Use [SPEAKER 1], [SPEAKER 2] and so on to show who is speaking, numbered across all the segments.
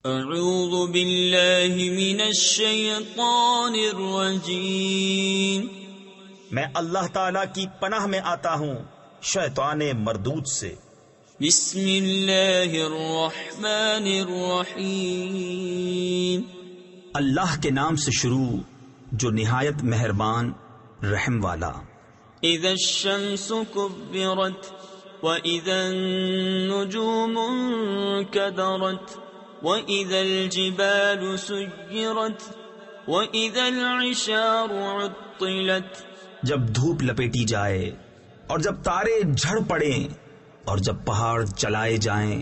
[SPEAKER 1] اعوذ باللہ من الشیطان الرجیم،
[SPEAKER 2] میں اللہ تعالی کی پناہ میں آتا ہوں شیطان مردود سے۔
[SPEAKER 1] بسم اللہ الرحمن الرحیم،
[SPEAKER 2] اللہ کے نام سے شروع جو نہایت مہربان رحم والا۔
[SPEAKER 1] اذا الشمس كبرت واذا النجوم انكدرت وَإِذَا الْجِبَالُ سُيِّرَتْ وَإِذَا الْعِشَارُ عُطِّلَتْ،
[SPEAKER 2] جب دھوپ لپیٹی جائے اور جب تارے جھڑ پڑیں اور جب پہاڑ چلائے جائیں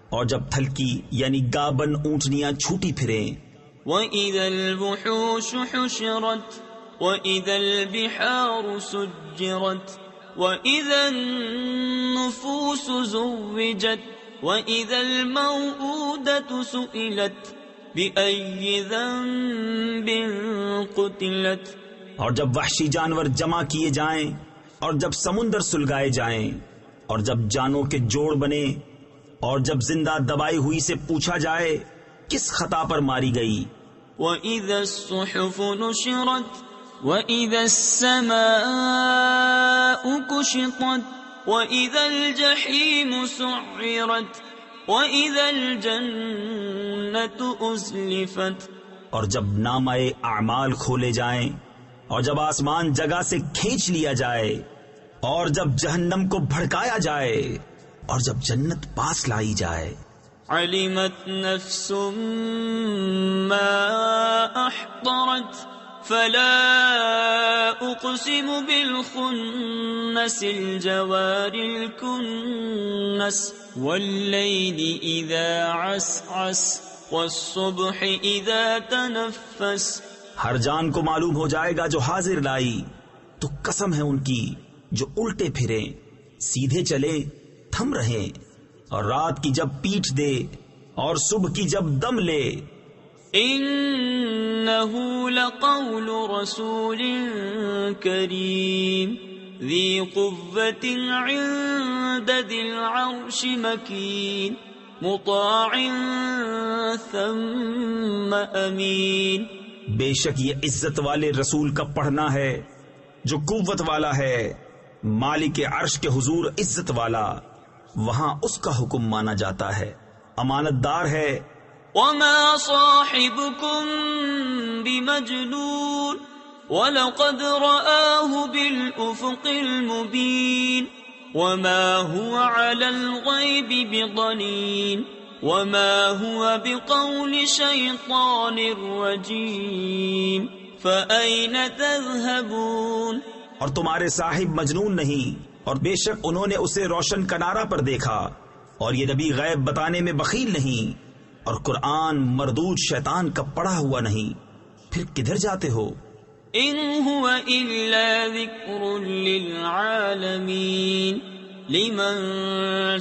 [SPEAKER 2] اور جب تھلکی یعنی گابن اونٹنیاں چھوٹی پھریں۔
[SPEAKER 1] وَإِذَا الْوُحُوشُ حُشِرَتْ وَإِذَا الْبِحَارُ سُجِّرَتْ وَإِذَا النُّفُوسُ زُوِّجَتْ وَإِذَا الْمَوْءُودَةُ سُئِلَتْ بِأَيِّ ذَنبٍ قُتِلَتْ،
[SPEAKER 2] اور جب وحشی جانور جمع کیے جائیں اور جب سمندر سلگائے جائیں اور جب جانوں کے جوڑ بنے اور جب زندہ دبائی ہوئی سے پوچھا جائے کس خطا پر ماری گئی۔
[SPEAKER 1] وَإِذَا الصُّحُفُ نُشِرَتْ وَإِذَا السَّمَاءُ كُشِطَتْ وَإِذَا الْجَحِيمُ سُعِّرَتْ وَإِذَا الْجَنَّةُ أُزْلِفَتْ،
[SPEAKER 2] اور جب نامہ اعمال کھولے جائیں اور جب آسمان جگہ سے کھینچ لیا جائے اور جب جہنم کو بھڑکایا جائے اور جب جنت پاس لائی جائے۔
[SPEAKER 1] عَلِمَتْ نَفْسٌ مَّا أَحْضَرَتْ فَلَا أُقْسِمُ بِالْخُنَّسِ الْجَوَارِ الْكُنَّسِ وَاللَّيْلِ إِذَا عَسْعَسَ وَالصُّبْحِ إِذَا تَنَفَّسَ،
[SPEAKER 2] ہر جان کو معلوم ہو جائے گا جو حاضر لائی، تو قسم ہے ان کی جو الٹے پھریں، سیدھے چلے تھم رہیں، اور رات کی جب پیٹھ دے اور صبح کی جب دم لے۔
[SPEAKER 1] إِنَّهُ لَقَوْلُ رَسُولٍ كَرِيمٍ ذِي قُوَّةٍ عِندَ ذِي الْعَرْشِ مَكِينٍ مُطَاعٍ ثَمَّ أَمِينٍ،
[SPEAKER 2] بے شک یہ عزت والے رسول کا پڑھنا ہے جو قوت والا ہے، مالک عرش کے حضور عزت والا، وہاں اس کا حکم مانا جاتا ہے، امانت دار ہے۔
[SPEAKER 1] وَمَا صَاحِبُكُم بِمَجْنُونٍ وَلَقَدْ رَآهُ بِالْأُفُقِ الْمُبِينِ وَمَا هُوَ عَلَى الْغَيْبِ بِضَنِينٍ وَمَا هُوَ بِقَوْلِ شَيْطَانٍ رَّجِيمٍ فَأَيْنَ تَذْهَبُونَ،
[SPEAKER 2] اور تمہارے صاحب مجنون نہیں، اور بے شک انہوں نے اسے روشن کنارہ پر دیکھا، اور یہ نبی غیب بتانے میں بخیل نہیں، اور قرآن مردود شیطان کا پڑھا ہوا نہیں، پھر کدھر جاتے ہو؟
[SPEAKER 1] إِنْ هُوَ إِلَّا ذِكْرٌ لِّلْعَالَمِينَ لِمَن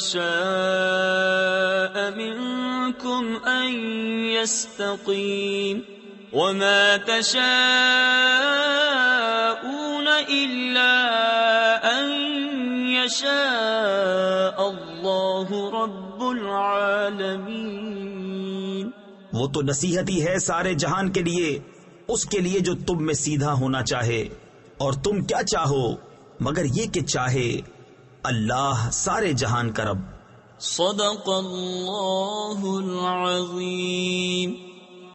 [SPEAKER 1] شَاءَ مِنكُمْ أَن يَسْتَقِيمَ وَمَا تَشَاءُونَ إِلَّا أَن يَشَاءَ اللَّهُ رَبُّ الْعَالَمِينَ،
[SPEAKER 2] وہ تو نصیحت ہی ہے سارے جہان کے لیے، اس کے لیے جو تم میں سیدھا ہونا چاہے، اور تم کیا چاہو مگر یہ کہ چاہے اللہ سارے جہان کا رب۔
[SPEAKER 1] صدق اللہ العظیم۔